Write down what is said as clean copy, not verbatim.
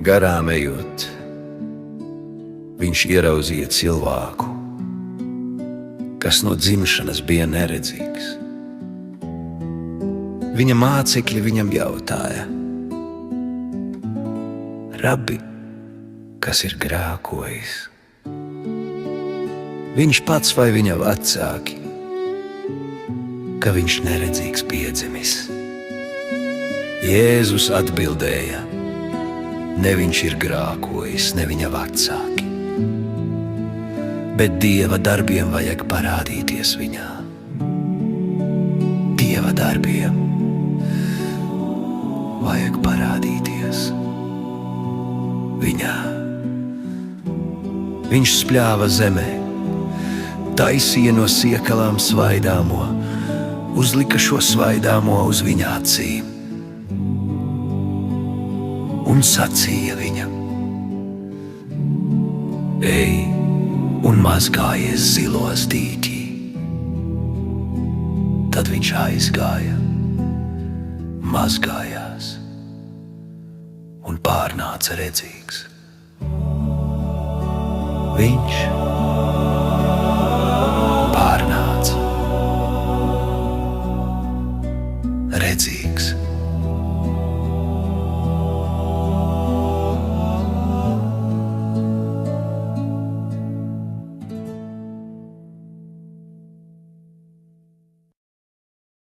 Garām ejot, viņš ieraudzīja cilvēku, kas no dzimšanas bija neredzīgs. Viņa mācekļi viņam jautāja: Rabbi, kas ir grēkojis? Viņš pats vai viņa vecāki, ka viņš neredzīgs piedzimis? Jēzus atbildēja: ne viņš ir grēkojis, ne viņa vecāki, bet Dieva darbiem vajag parādīties viņā. Dieva darbiem vajag parādīties viņā. Viņš spļāva zemē, taisīja no siekalām svaidāmo, uzlika šo svaidāmo uz viņa acīm un sacīja viņam: ej un mazgājies zilos dīķī. Tad viņš aizgāja, mazgājās un pārnāca redzīgs. Viņš